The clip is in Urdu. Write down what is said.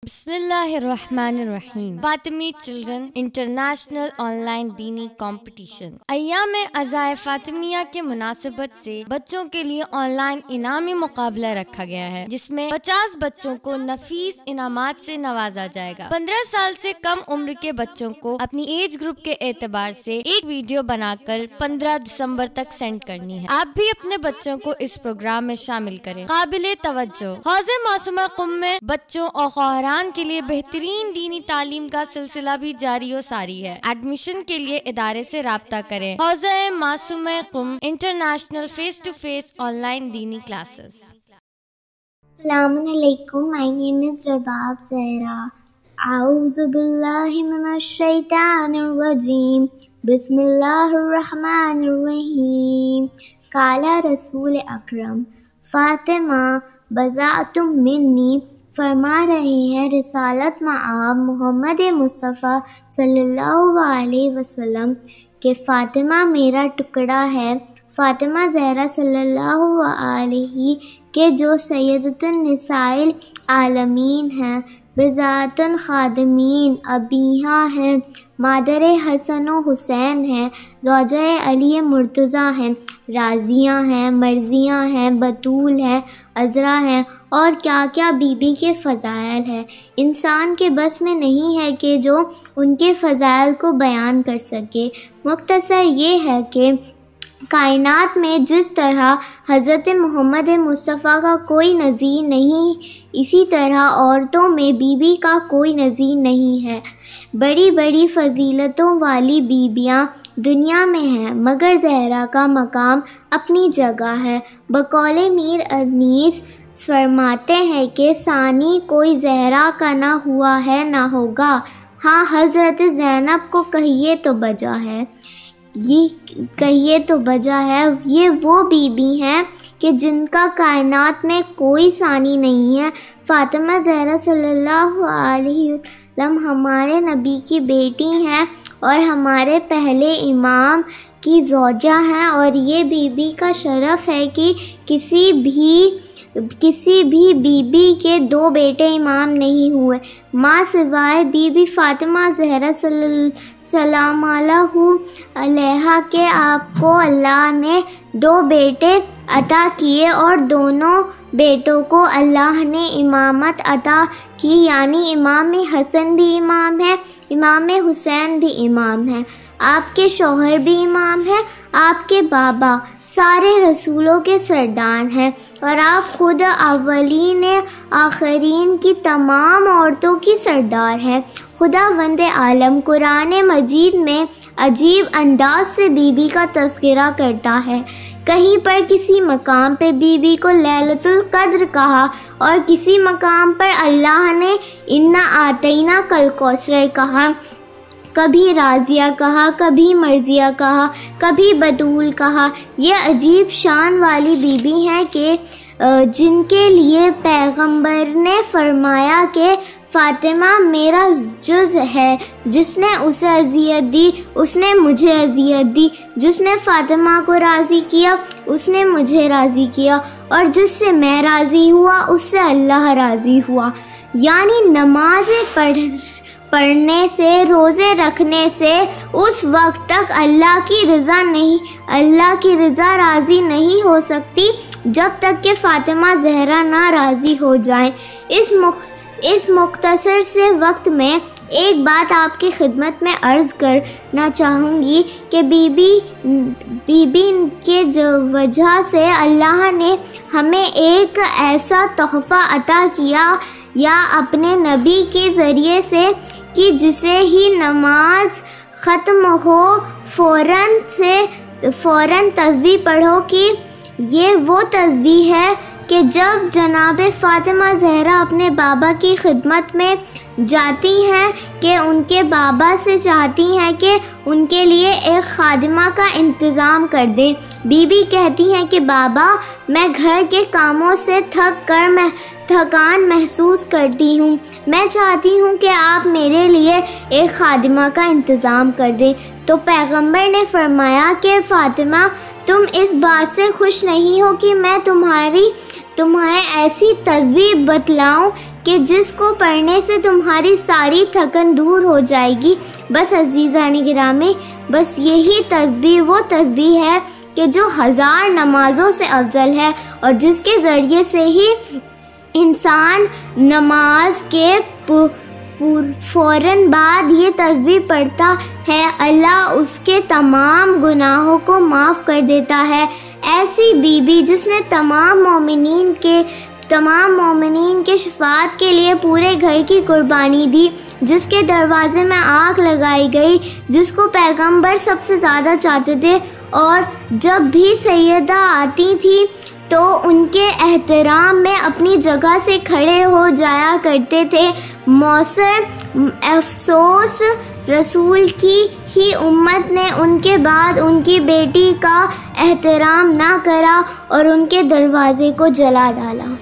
بسم اللہ الرحمن الرحیم۔ فاطمی چلڈرن انٹرنیشنل آن لائن دینی کمپٹیشن۔ ایام عزائے فاطمیہ کے مناسبت سے بچوں کے لیے آن لائن انعامی مقابلہ رکھا گیا ہے، جس میں 50 بچوں کو نفیس انعامات سے نوازا جائے گا۔ 15 سال سے کم عمر کے بچوں کو اپنی ایج گروپ کے اعتبار سے ایک ویڈیو بنا کر 15 دسمبر تک سینڈ کرنی ہے۔ آپ بھی اپنے بچوں کو اس پروگرام میں شامل کریں۔ قابل توجہ، حوض معصومہ قم میں بچوں اور خواہران کے لیے بہترین دینی تعلیم کا سلسلہ بھی جاری و ساری ہے۔ ایڈمیشن کے لیے ادارے سے رابطہ کریں۔ حوض معصومہ Qom international face to face online دینی کلاسز۔ السلام علیکم، my name is رباب زہرا۔ اعوذ باللہ من الشیطان الرجیم، بسم اللہ الرحمن الرحیم۔ قال رسول اکرم فاطمہ بضعۃ منی، فرما رہے ہیں رسالت مآب محمد مصطفیٰ صلی اللہ علیہ وسلم کہ فاطمہ میرا ٹکڑا ہے۔ فاطمہ زہرا صلی اللہ علیہ کے جو سیدۃ النساء العالمین ہیں، بضعۃ خادمین، ابیہا ہیں، مادر حسن و حسین ہیں، زوجہ علی مرتضیٰ ہیں، راضیہ ہیں، مرضیہ ہیں، بطول ہیں، عذرا ہیں، اور کیا کیا بی بی کے فضائل ہیں۔ انسان کے بس میں نہیں ہے کہ جو ان کے فضائل کو بیان کر سکے۔ مختصر یہ ہے کہ کائنات میں جس طرح حضرت محمد مصطفیٰ کا کوئی نظیر نہیں، اسی طرح عورتوں میں بی بی کا کوئی نظیر نہیں ہے۔ بڑی بڑی فضیلتوں والی بیویاں دنیا میں ہیں، مگر زہرا کا مقام اپنی جگہ ہے۔ بقول میر انیس فرماتے ہیں کہ ثانی کوئی زہرا کا نہ ہوا ہے نہ ہوگا، ہاں حضرت زینب کو کہیے تو بجا ہے، یہ وہ بی بی ہیں کہ جن کا کائنات میں کوئی ثانی نہیں ہے۔ فاطمہ زہرا صلی اللہ علیہ وسلم ہمارے نبی کی بیٹی ہیں اور ہمارے پہلے امام کی زوجہ ہیں، اور یہ بی بی کا شرف ہے کہ کسی بھی بی بی کے 2 بیٹے امام نہیں ہوئے، ماں سوائے بی بی فاطمہ زہرا سلام علیہا کے۔ آپ کو اللہ نے 2 بیٹے عطا کیے اور دونوں بیٹوں کو اللہ نے امامت عطا کی، یعنی امام حسن بھی امام ہے، امام حسین بھی امام ہے، آپ کے شوہر بھی امام ہیں، آپ کے بابا سارے رسولوں کے سردار ہیں، اور آپ خود اولین آخرین کی تمام عورتوں کی سردار ہیں۔ خداوند عالم قرآن مجید میں عجیب انداز سے بی بی کا تذکرہ کرتا ہے۔ کہیں پر کسی مقام پہ بی بی کو لیلۃ القدر کہا، اور کسی مقام پر اللہ نے انا آتینا کل کوثر کہا، کبھی راضیہ کہا، کبھی مرضیہ کہا، کبھی بطول کہا۔ یہ عجیب شان والی بی بی ہیں کہ جن کے لیے پیغمبر نے فرمایا کہ فاطمہ میرا جز ہے، جس نے اسے اذیت دی اس نے مجھے اذیت دی، جس نے فاطمہ کو راضی کیا اس نے مجھے راضی کیا، اور جس سے میں راضی ہوا اس سے اللہ راضی ہوا۔ یعنی نمازیں پڑھنے سے، روزے رکھنے سے اس وقت تک اللہ کی رضا راضی نہیں ہو سکتی جب تک کہ فاطمہ زہرا نہ راضی ہو جائیں۔ اس مختصر سے وقت میں ایک بات آپ کی خدمت میں عرض کرنا چاہوں گی کہ بی بی کے وجہ سے اللہ نے ہمیں ایک ایسا تحفہ عطا کیا یا اپنے نبی کے ذریعے سے کہ جسے ہی نماز ختم ہو فوراً تسبیح پڑھو، کہ یہ وہ تسبیح ہے کہ جب جناب فاطمہ زہرا اپنے بابا کی خدمت میں جاتی ہیں کہ ان کے بابا سے چاہتی ہیں کہ ان کے لیے ایک خادمہ کا انتظام کر دیں۔ بی بی کہتی ہیں کہ بابا میں گھر کے کاموں سے تھکان محسوس کرتی ہوں، میں چاہتی ہوں کہ آپ میرے لیے ایک خادمہ کا انتظام کر دیں۔ تو پیغمبر نے فرمایا کہ فاطمہ تم اس بات سے خوش نہیں ہو کہ میں تمہاری تمہیں ایسی تسبیح بتلاؤں کہ جس کو پڑھنے سے تمہاری ساری تھکن دور ہو جائے گی؟ بس عزیزان گرامی، بس یہی تسبیح وہ تسبیح ہے کہ جو 1000 نمازوں سے افضل ہے، اور جس کے ذریعے سے ہی انسان نماز کے فوراً بعد یہ تسبیح پڑھتا ہے، اللہ اس کے تمام گناہوں کو معاف کر دیتا ہے۔ ایسی بی بی جس نے تمام مومنین کے شفاعت کے لیے پورے گھر کی قربانی دی، جس کے دروازے میں آگ لگائی گئی، جس کو پیغمبر سب سے زیادہ چاہتے تھے، اور جب بھی سیدہ آتی تھی تو ان کے احترام میں اپنی جگہ سے کھڑے ہو جایا کرتے تھے۔ موثر افسوس رسول کی ہی امت نے ان کے بعد ان کی بیٹی کا احترام نہ کرا اور ان کے دروازے کو جلا ڈالا۔